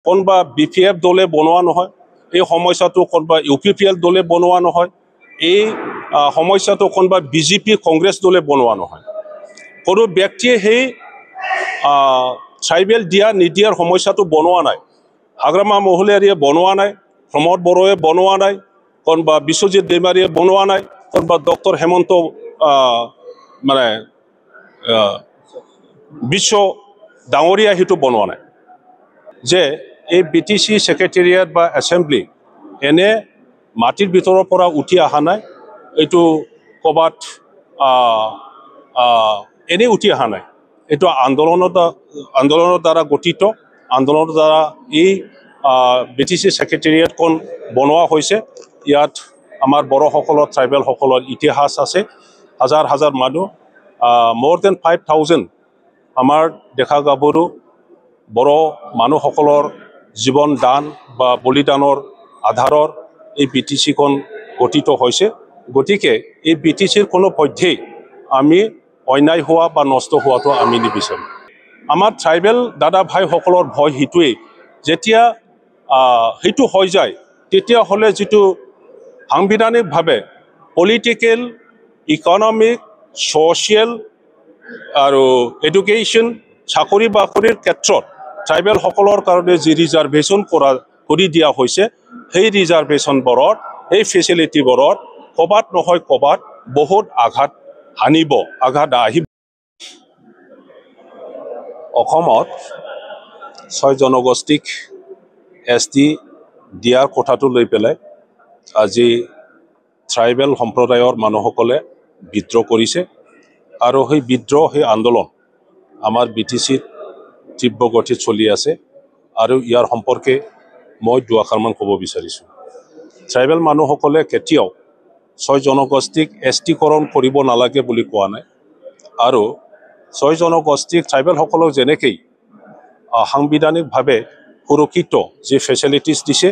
কোনোবা BPF দলে বনোৱা নহয়, এই সমস্যাটো কোনোবা UPPL দলে বনোৱা নহয়, এই সমস্যাটো কোনোবা BJP কংগ্ৰেছ দলে বনোৱা নহয়। কোনো ব্যক্তিয়ে সেই ট্ৰাইবেল দিয়া নিদিয়াৰ সমস্যাটো বনোৱা নাই। হাগ্ৰামা মহলীয়াৰীয়ে বনোৱা নাই, প্ৰমোদ বড়োৱে বনোৱা নাই, কোনোবা বিশ্বজিৎ দৈমাৰীয়ে বনোৱা নাই, কোনোবা ডক্টৰ হেমন্ত মানে বিশ্ব ডাঙৰীয়া সেইটো বনোৱা নাই যে এই BTC ছেক্ৰেটেৰিয়েট বা এছেম্বলি এনে মাটিৰ ভিতৰৰ পৰা উঠি অহা নাই, এইটো ক'ৰবাত এনেই উঠি অহা নাই, এইটো আন্দোলনৰ দ্বাৰা গঠিত, আন্দোলনৰ দ্বাৰা এই BTC ছেক্ৰেটেৰিয়েটখন বনোৱা হৈছে। ইয়াত আমাৰ বড়োসকলৰ ট্ৰাইবেলসকলৰ ইতিহাস আছে, হাজাৰ হাজাৰ মানুহ, more than 5,000 আমাৰ দেখা গাভৰু বড়ো মানুহসকলৰ জীৱন দান বা বলিদানৰ আধাৰৰ এই BTCখন গঠিত হৈছে। গতিকে এই BTCৰ কোনো পধ্যেই আমি অন্যায় হোৱা বা নষ্ট হোৱাটো আমি নিবিচাৰোঁ। আমাৰ ট্ৰাইবেল দাদা ভাইসকলৰ ভয় সেইটোৱেই, যেতিয়া সেইটো হৈ যায় তেতিয়াহ'লে যিটো সাংবিধানিকভাৱে পলিটিকেল, ইকনমিক, ছ'চিয়েল আৰু এডুকেশ্যন, চাকৰি বাকৰিৰ ক্ষেত্ৰত ট্ৰাইবেলসকলৰ কাৰণে যি ৰিজাৰ্ভেশ্যন কৰি দিয়া হৈছে, সেই ৰিজাৰ্ভেশ্যনবোৰত, এই ফেচিলিটিবোৰত ক'ৰবাত নহয় ক'ৰবাত বহুত আঘাত আহিব। অসমত 6 জনগোষ্ঠীক ST দিয়াৰ কথাটো লৈ পেলাই আজি ট্ৰাইবেল সম্প্ৰদায়ৰ মানুহসকলে বিদ্ৰোহ কৰিছে আৰু সেই বিদ্ৰোহ, সেই আন্দোলন আমাৰ BTCত তীব্ৰ গতিত চলি আছে। আৰু ইয়াৰ সম্পৰ্কে মই দুআষাৰমান ক'ব বিচাৰিছোঁ। ট্ৰাইবেল মানুহসকলে কেতিয়াও 6 জনগোষ্ঠীক STকৰণ কৰিব নালাগে বুলি কোৱা নাই, আৰু 6 জনগোষ্ঠীক ট্ৰাইবেলসকলক যেনেকৈ সাংবিধানিকভাৱে সুৰক্ষিত যি ফেচিলিটিছ দিছে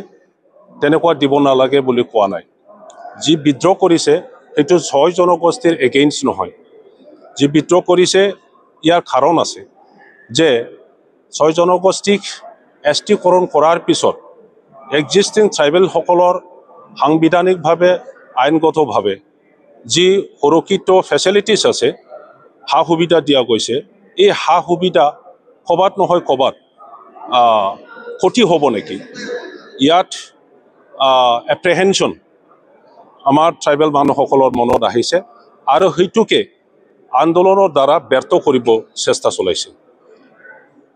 তেনেকুৱা দিব নালাগে বুলি কোৱা নাই। যি বিদ্ৰোহ কৰিছে সেইটো 6 জনগোষ্ঠীৰ এগেইনষ্ট নহয়। যি বিদ্ৰোহ কৰিছে ইয়াৰ কাৰণ আছে যে 6 জনগোষ্ঠীক STকৰণ কৰাৰ পিছত এক্সিষ্টিং ট্ৰাইবেলসকলৰ সাংবিধানিকভাৱে, আইনগতভাৱে যি সুৰক্ষিত ফেচিলিটিছ আছে, সা সুবিধা দিয়া গৈছে, এই সা সুবিধা ক'ৰবাত নহয় ক'ৰবাত ক্ষতি হ'ব নেকি, ইয়াত এপ্ৰিহেনশ্যন আমাৰ ট্ৰাইবেল মানুহসকলৰ মনত আহিছে আৰু সেইটোকে আন্দোলনৰ দ্বাৰা ব্যৰ্থ কৰিব চেষ্টা চলাইছে।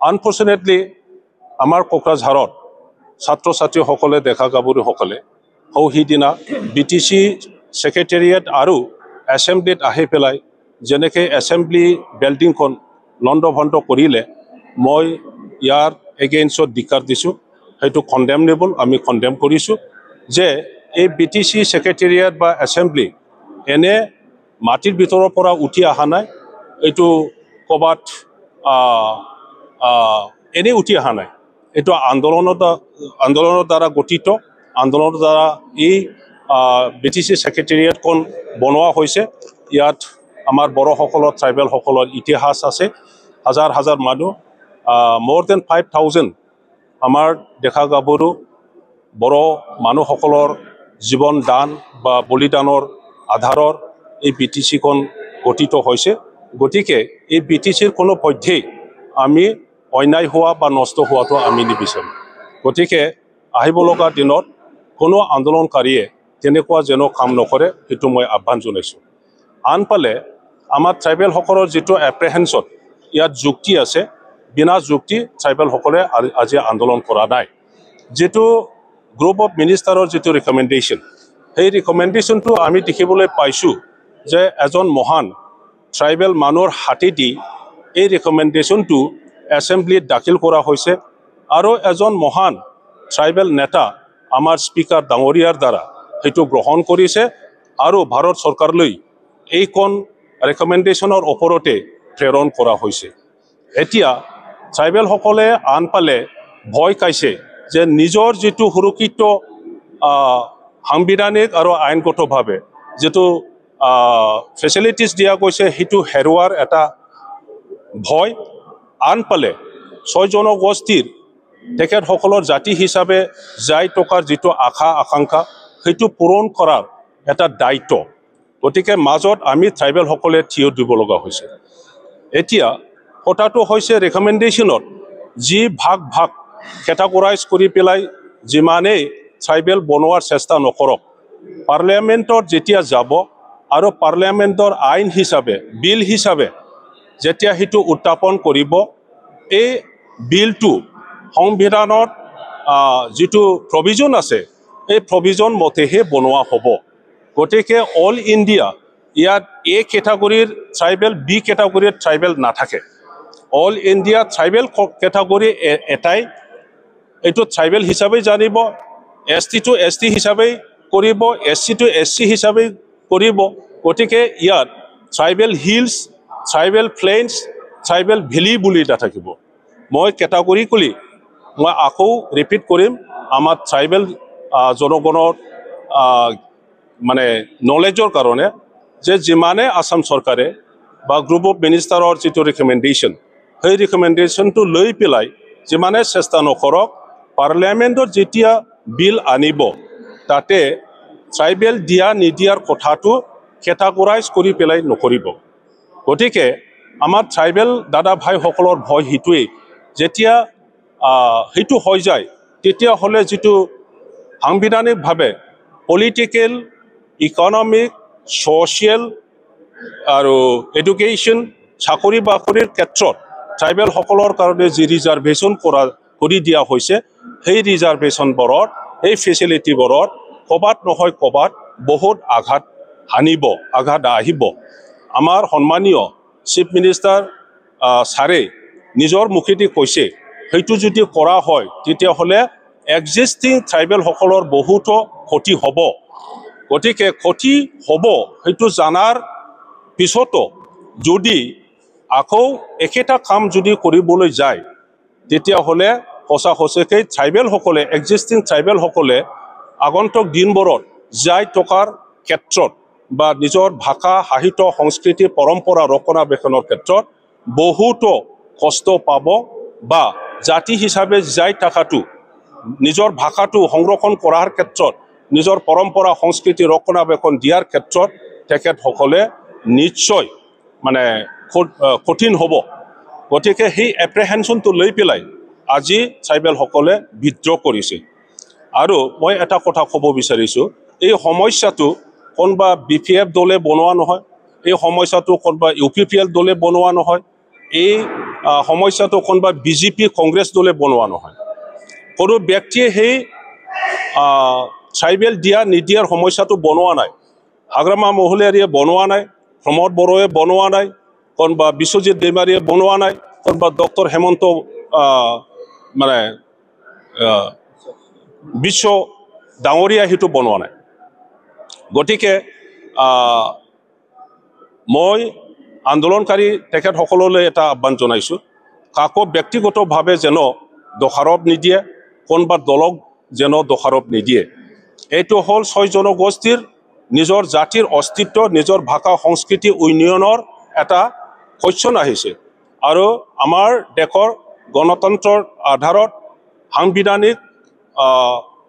আনফৰ্চুনেটলি আমাৰ কোকৰাঝাৰত ছাত্ৰ ছাত্ৰীসকলে, ডেকা গাভৰুসকলে সিদিনা BTC ছেক্ৰেটেৰিয়েট আৰু এছেম্বলিত আহি পেলাই যেনেকৈ এছেম্বলি বিল্ডিংখন লণ্ডভণ্ড কৰিলে, মই ইয়াৰ এগেইনষ্টত ধিক্কাৰ দিছোঁ। সেইটো কণ্ডেমনেবল, আমি কণ্ডেম কৰিছোঁ যে এই BTC ছেক্ৰেটেৰিয়েট বা এছেম্বলি এনে মাটিৰ ভিতৰৰ পৰা উঠি অহা নাই, এইটো ক'ৰবাত এনেই উঠি অহা নাই, এইটো আন্দোলনৰ দ্বাৰা গঠিত, আন্দোলনৰ দ্বাৰা এই BTC ছেক্ৰেটেৰিয়েটখন বনোৱা হৈছে। ইয়াত আমাৰ বড়োসকলৰ, ট্ৰাইবেলসকলৰ ইতিহাস আছে, হাজাৰ হাজাৰ মানুহ, more than 5,000 আমাৰ দেখা গাভৰু বড়ো মানুহসকলৰ জীৱন দান বা বলিদানৰ আধাৰৰ এই BTCখন গঠিত হৈছে। গতিকে এই BTCৰ কোনো পধ্যেই আমি অন্যায় হোৱা বা নষ্ট হোৱাটো আমি নিবিচাৰোঁ। গতিকে আহিব লগা দিনত কোনো আন্দোলনকাৰীয়ে তেনেকুৱা যেন কাম নকৰে, সেইটো মই আহ্বান জনাইছোঁ। আনফালে আমাৰ ট্ৰাইবেলসকলৰ যিটো এপ্ৰিহেনশ্যন, ইয়াত যুক্তি আছে, বিনা যুক্তি ট্ৰাইবেলসকলে আজি আন্দোলন কৰা নাই। যিটো গ্ৰুপ অফ মিনিষ্টাৰৰ যিটো ৰিকমেণ্ডেশ্যন, সেই ৰিকমেণ্ডেশ্যনটো আমি দেখিবলৈ পাইছোঁ যে এজন মহান ট্ৰাইবেল মানুহৰ হাতেদি এই ৰিকমেণ্ডেশ্যনটো এছেম্বলিত দাখিল কৰা হৈছে আৰু এজন মহান ট্ৰাইবেল নেতা আমাৰ স্পীকাৰ ডাঙৰীয়াৰ দ্বাৰা সেইটো গ্ৰহণ কৰিছে আৰু ভাৰত চৰকাৰলৈ এইখন ৰিকমেণ্ডেশ্যনৰ ওপৰতে প্ৰেৰণ কৰা হৈছে। এতিয়া ট্ৰাইবেলসকলে আনফালে ভয় খাইছে যে নিজৰ যিটো সুৰক্ষিত সাংবিধানিক আৰু আইনগতভাৱে যিটো ফেচিলিটিছ দিয়া গৈছে সেইটো হেৰুৱাৰ এটা ভয়। আনফালে 6 জনগোষ্ঠীৰ তেখেতসকলৰ জাতি হিচাপে যাই টকাৰ যিটো আশা আকাংক্ষা সেইটো পূৰণ কৰাৰ এটা দায়িত্ব গতিকে মাজত আমি ট্ৰাইবেলসকলে থিয় দিব লগা হৈছে এতিয়া কথাটো হৈছে ৰেকমেণ্ডেশ্যনত যি ভাগ ভাগ কেটাগৰাইজ কৰি পেলাই যিমানেই ট্ৰাইবেল বনোৱাৰ চেষ্টা নকৰক পাৰ্লিয়ামেণ্টত যেতিয়া যাব আৰু পাৰ্লিয়ামেণ্টৰ আইন হিচাপে বিল হিচাপে যেতিয়া সেইটো উত্থাপন কৰিব এই বিলটো সংবিধানত যিটো প্ৰভিজন আছে এই প্ৰভিজন মতেহে বনোৱা হ'ব গতিকে অল ইণ্ডিয়া ইয়াত এ কেটাগৰীৰ ট্ৰাইবেল বি কেটাগৰীৰ ট্ৰাইবেল নাথাকে অল ইণ্ডিয়া ট্ৰাইবেল কেটাগৰী এটাই এইটো ট্ৰাইবেল হিচাপে জানিব এছ টিটো এছ টি হিচাপে কৰিব এছ চিটো এছ চি হিচাপে কৰিব গতিকে ইয়াত tribal hills tribal plains tribal valley বুলি নাথাকিব মই কেটাগৰিকলি মই আকৌ ৰিপিট কৰিম আমাৰ ট্ৰাইবেল জনগণৰ মানে নলেজৰ কাৰণে যে যিমানে আসাম চৰকাৰে বা গ্ৰুপ অফ মিনিষ্টাৰৰ যিটো ৰিকমেণ্ডেশ্যন সেই ৰিকমেণ্ডেশ্যনটো লৈ পেলাই যিমানে চেষ্টা নকৰক পাৰ্লিয়ামেণ্টত যেতিয়া বিল আনিব তাতে ট্ৰাইবেল দিয়া নিদিয়াৰ কথাটো কেটাগৰাইজ কৰি পেলাই নকৰিব গতিকে আমাৰ ট্ৰাইবেল দাদা ভাইসকলৰ ভয় সেইটোৱেই যেতিয়া সেইটো হৈ যায় তেতিয়াহ'লে যিটো সাংবিধানিকভাৱে পলিটিকেল ইকনমিক ছ'চিয়েল আৰু এডুকেশ্যন চাকৰি বাকৰিৰ ক্ষেত্ৰত ট্ৰাইবেলসকলৰ কাৰণে যি ৰিজাৰ্ভেশ্যন কৰি দিয়া হৈছে সেই ৰিজাৰ্ভেশ্যনবোৰত এই ফেচিলিটিবোৰত ক'ৰবাত নহয় ক'ৰবাত বহুত আঘাত হানিব আঘাত আহিব আমাৰ সন্মানীয় চিফ মিনিষ্টাৰ ছাৰে নিজৰ মুখেদি কৈছে সেইটো যদি কৰা হয় তেতিয়াহ'লে এক্সিষ্টিং ট্ৰাইবেলসকলৰ বহুতো ক্ষতি হ'ব গতিকে ক্ষতি হ'ব সেইটো জানাৰ পিছতো যদি আকৌ একেটা কাম যদি কৰিবলৈ যায় তেতিয়াহ'লে সঁচাকৈ ট্ৰাইবেলসকলে এক্সিষ্টিং ট্ৰাইবেলসকলে আগন্তুক দিনবোৰত যাই টকাৰ ক্ষেত্ৰত বা নিজৰ ভাষা সাহিত্য সংস্কৃতি পৰম্পৰা ৰক্ষণাবেক্ষণৰ ক্ষেত্ৰত বহুতো কষ্ট পাব বা জাতি হিচাপে যাই থকাটো নিজৰ ভাষাটো সংৰক্ষণ কৰাৰ ক্ষেত্ৰত নিজৰ পৰম্পৰা সংস্কৃতি ৰক্ষণাবেক্ষণ দিয়াৰ ক্ষেত্ৰত তেখেতসকলে নিশ্চয় মানে কঠিন হ'ব গতিকে সেই এপ্ৰিহেনশ্যনটো লৈ পেলাই আজি ট্ৰাইবেলসকলে বিদ্ৰোহ কৰিছে আৰু মই এটা কথা ক'ব বিচাৰিছোঁ এই সমস্যাটো কোনোবা BPF দলে বনোৱা নহয় এই সমস্যাটো কোনোবা UPPL দলে বনোৱা নহয় এই সমস্যাটো কোনোবা BJP কংগ্ৰেছ দলে বনোৱা নহয় কোনো ব্যক্তিয়ে সেই ট্ৰাইবেল দিয়া নিদিয়াৰ সমস্যাটো বনোৱা নাই হাগ্ৰামা মহলীয়াৰীয়ে বনোৱা নাই প্ৰমোদ বড়োৱে বনোৱা নাই কোনোবা বিশ্বজিৎ দৈমাৰীয়ে বনোৱা নাই কোনোবা ডক্টৰ হেমন্ত মানে বিশ্ব ডাঙৰীয়া সেইটো বনোৱা নাই গতিকে মই আন্দোলনকাৰী তেখেতসকললৈ এটা আহ্বান জনাইছোঁ কাকো ব্যক্তিগতভাৱে যেন দোষাৰোপ নিদিয়ে কোনোবা দলক যেন দোষাৰোপ নিদিয়ে এইটো হ'ল 6 জনগোষ্ঠীৰ নিজৰ জাতিৰ অস্তিত্ব নিজৰ ভাষা সংস্কৃতি উন্নয়নৰ এটা কোৱেশ্যন আহিছে আৰু আমাৰ দেশৰ গণতন্ত্ৰৰ আধাৰত সাংবিধানিক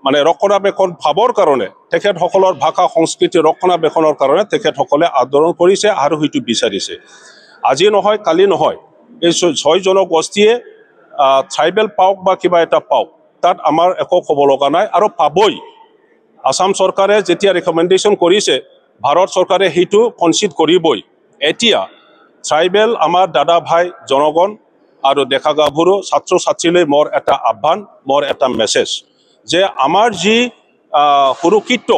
মানে ৰক্ষণাবেক্ষণ ভাৱৰ কাৰণে তেখেতসকলৰ ভাষা সংস্কৃতি ৰক্ষণাবেক্ষণৰ কাৰণে তেখেতসকলে আন্দোলন কৰিছে আৰু সেইটো বিচাৰিছে আজি নহয় কালি নহয় এই 6 জনগোষ্ঠীয়ে ট্ৰাইবেল পাওক বা কিবা এটা পাওক তাত আমাৰ একো ক'ব লগা নাই আৰু পাবই আসাম চৰকাৰে যেতিয়া ৰিকমেণ্ডেশ্যন কৰিছে ভাৰত চৰকাৰে সেইটো কনচিড কৰিবই এতিয়া ট্ৰাইবেল আমাৰ দাদা ভাই জনগণ আৰু ডেকা গাভৰু ছাত্ৰ ছাত্ৰীলৈ মোৰ এটা আহ্বান মোৰ এটা মেছেজ যে আমাৰ যি সুৰক্ষিত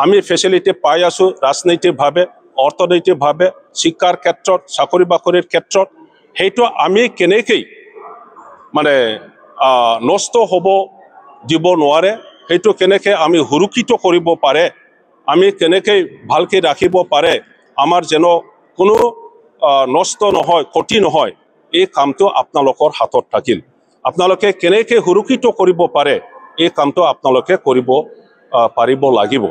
আমি ফেচিলিটি পাই আছোঁ ৰাজনৈতিকভাৱে অৰ্থনৈতিকভাৱে শিক্ষাৰ ক্ষেত্ৰত চাকৰি বাকৰিৰ ক্ষেত্ৰত সেইটো আমি কেনেকৈ মানে নষ্ট হ'ব দিব নোৱাৰে সেইটো কেনেকৈ আমি সুৰক্ষিত কৰিব পাৰে আমি কেনেকৈ ভালকৈ ৰাখিব পাৰে আমাৰ যেন কোনো নষ্ট নহয় ক্ষতি নহয় এই কামটো আপোনালোকৰ হাতত থাকিল আপোনালোকে কেনেকৈ সুৰক্ষিত কৰিব পাৰে এই কামটো আপোনালোকে কৰিব পাৰিব লাগিব